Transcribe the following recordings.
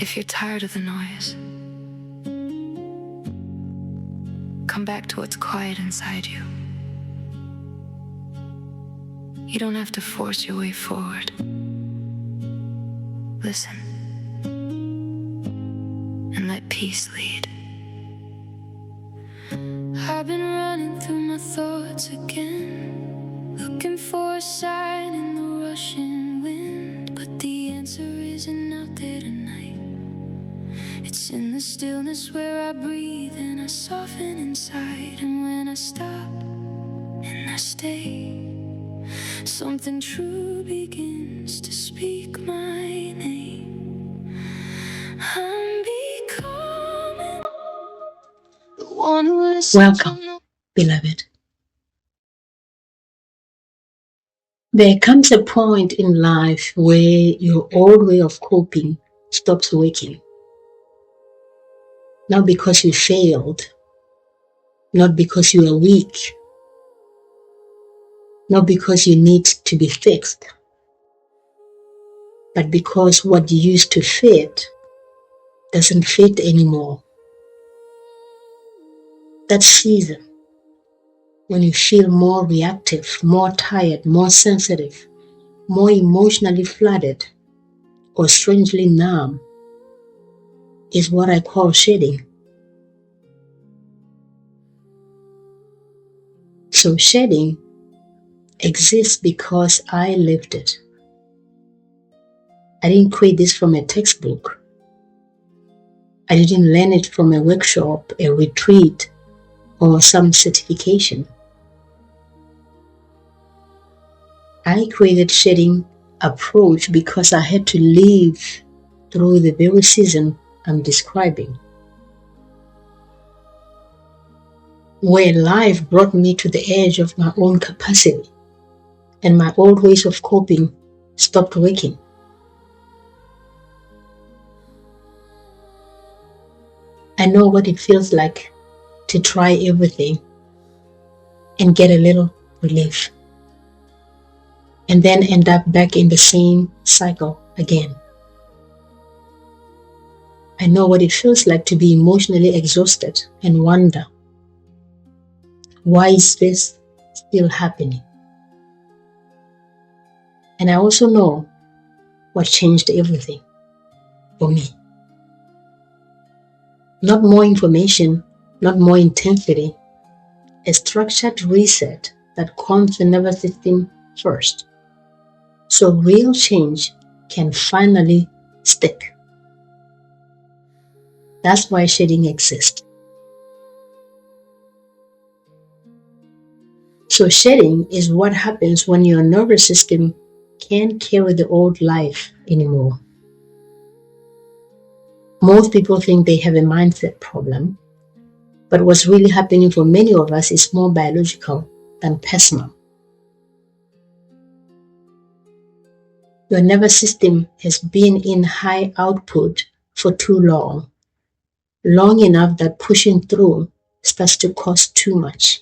If you're tired of the noise, come back to what's quiet inside you. You don't have to force your way forward. Listen and let peace lead. I've been running through my thoughts again, looking for a sign in the rushing wind, but the answer isn't out there tonight. It's in the stillness where I breathe and I soften inside. And when I stop and I stay, something true begins to speak my name. I'm becoming the one who listens. Welcome, beloved. There comes a point in life where your old way of coping stops working. Not because you failed, not because you are weak, not because you need to be fixed, but because what used to fit doesn't fit anymore. That season, when you feel more reactive, more tired, more sensitive, more emotionally flooded, or strangely numb, is what I call shedding. So shedding exists because I lived it. I didn't create this from a textbook. I didn't learn it from a workshop, a retreat, or some certification. I created shedding approach because I had to live through the very season I'm describing, where life brought me to the edge of my own capacity and my old ways of coping stopped working. I know what it feels like to try everything and get a little relief, and then end up back in the same cycle again. I know what it feels like to be emotionally exhausted and wonder, why is this still happening? And I also know what changed everything for me. Not more information, not more intensity, a structured reset that calms the nervous system first, so real change can finally stick. That's why shedding exists. So shedding is what happens when your nervous system can't carry the old life anymore. Most people think they have a mindset problem, but what's really happening for many of us is more biological than personal. Your nervous system has been in high output for too long enough that pushing through starts to cost too much.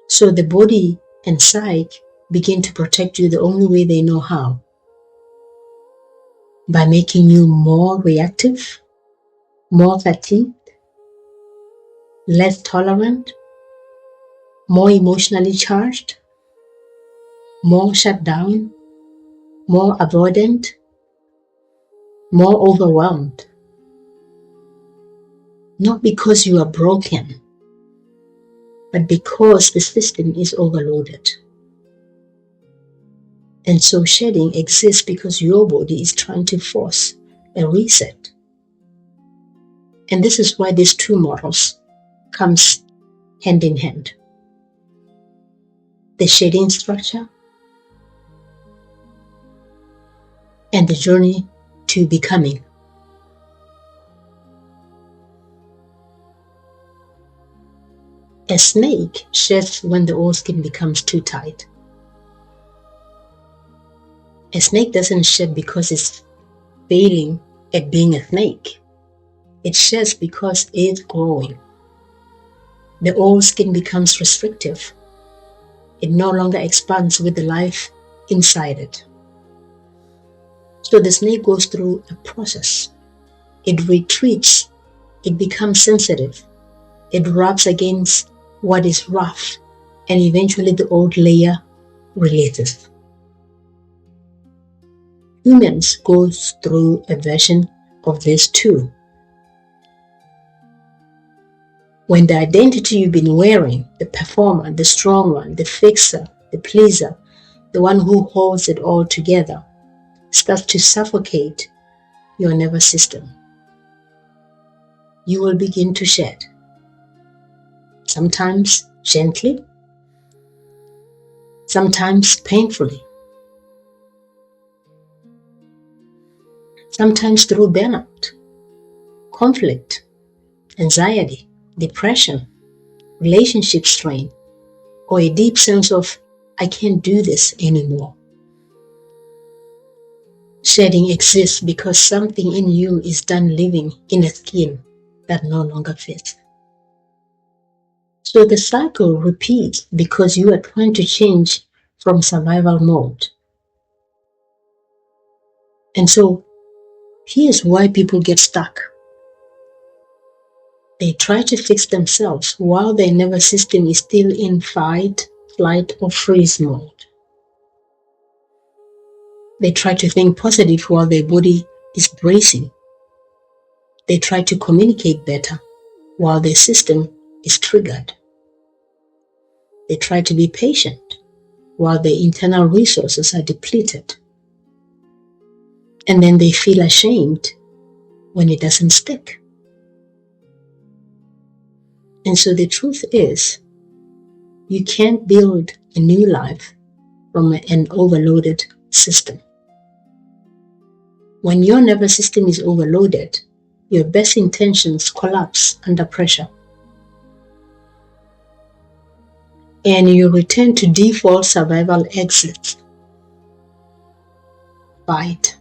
So the body and psyche begin to protect you the only way they know how, by making you more reactive, more fatigued, less tolerant, more emotionally charged, more shut down, more avoidant, more overwhelmed. Not because you are broken, but because the system is overloaded. And so shedding exists because your body is trying to force a reset. And this is why these two models comes hand in hand. The shedding structure and the journey to becoming. A snake sheds when the old skin becomes too tight. A snake doesn't shed because it's failing at being a snake. It sheds because it's growing. The old skin becomes restrictive. It no longer expands with the life inside it. So the snake goes through a process. It retreats, it becomes sensitive, it rubs against what is rough, and eventually the old layer releases. Humans go through a version of this too. When the identity you've been wearing, the performer, the strong one, the fixer, the pleaser, the one who holds it all together, starts to suffocate your nervous system, you will begin to shed. Sometimes gently, sometimes painfully, sometimes through burnout, conflict, anxiety, depression, relationship strain, or a deep sense of, I can't do this anymore. Shedding exists because something in you is done living in a skin that no longer fits. So the cycle repeats because you are trying to change from survival mode. And so here's why people get stuck. They try to fix themselves while their nervous system is still in fight, flight, or freeze mode. They try to think positive while their body is bracing. They try to communicate better while their system is triggered. They try to be patient while their internal resources are depleted. And then they feel ashamed when it doesn't stick. And so the truth is, you can't build a new life from an overloaded system. When your nervous system is overloaded, your best intentions collapse under pressure. And you return to default survival exits. Fight.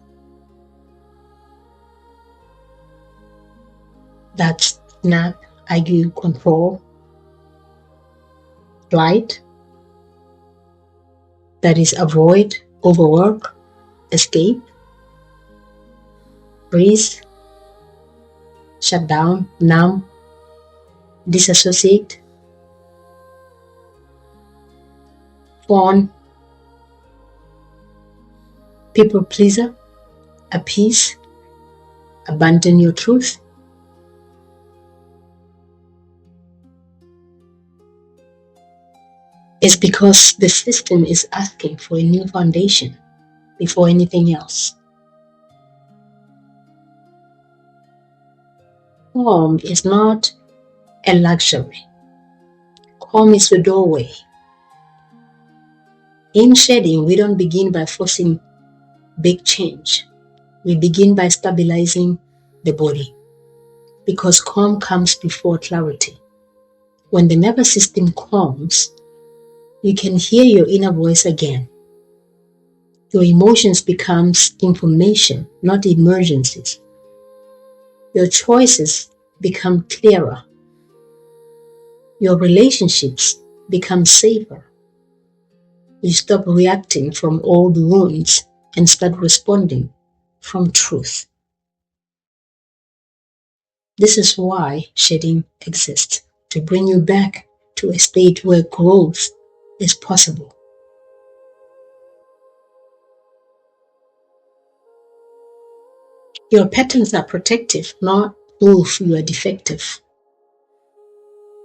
That's snap, argue, control. Flight. That is avoid, overwork, escape. Freeze. Shut down, numb, disassociate. Fawn. People pleaser. Appease. Abandon your truth. It's because the system is asking for a new foundation before anything else. Calm is not a luxury. Calm is the doorway. In shedding, we don't begin by forcing big change. We begin by stabilizing the body, because calm comes before clarity. When the nervous system calms, you can hear your inner voice again. Your emotions becomes information, not emergencies. Your choices become clearer. Your relationships become safer. You stop reacting from old wounds and start responding from truth. This is why shedding exists, to bring you back to a state where growth is possible. Your patterns are protective, not proof you are defective.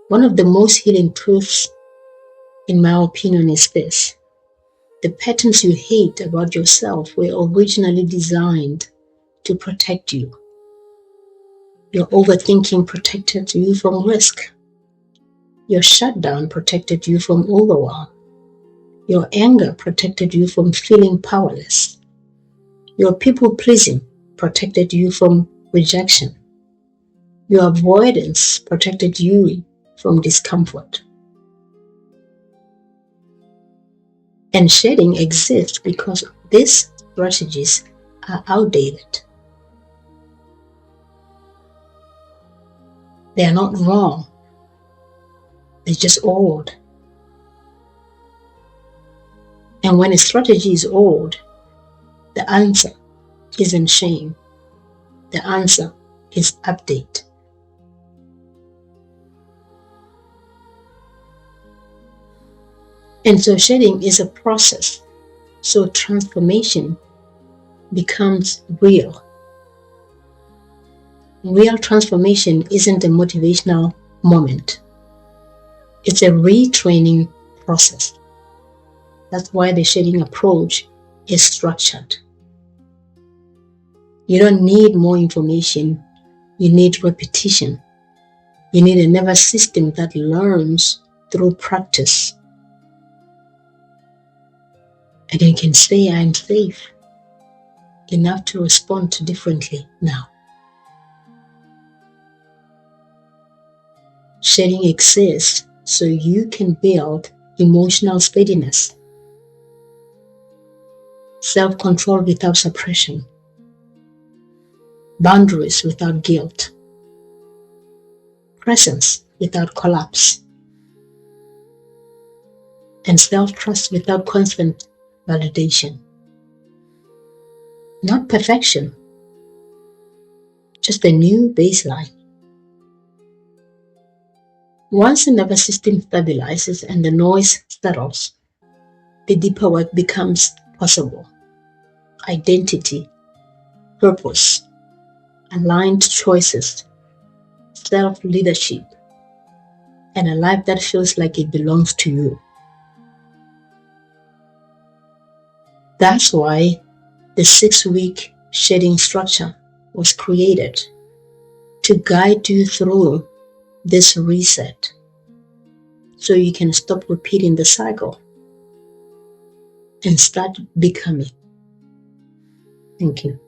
One of the most healing truths, in my opinion, is this. The patterns you hate about yourself were originally designed to protect you. Your overthinking protected you from risk. Your shutdown protected you from overwhelm. Your anger protected you from feeling powerless. Your people-pleasing protected you from rejection. Your avoidance protected you from discomfort. And shedding exists because these strategies are outdated. They are not wrong. They're just old. And when a strategy is old, the answer isn't shame. The answer is update. And so shedding is a process. So transformation becomes real. Real transformation isn't a motivational moment. It's a retraining process. That's why the shedding approach is structured. You don't need more information. You need repetition. You need a nervous system that learns through practice. And you can say, I'm safe enough to respond differently now. Shedding exists so you can build emotional steadiness, self-control without suppression, boundaries without guilt, presence without collapse, and self-trust without constant validation. Not perfection, just a new baseline. Once the nervous system stabilizes and the noise settles, the deeper work becomes possible. Identity, purpose, aligned choices, self-leadership, and a life that feels like it belongs to you. That's why the 6-week shedding structure was created to guide you through this reset so you can stop repeating the cycle and start becoming. Thank you.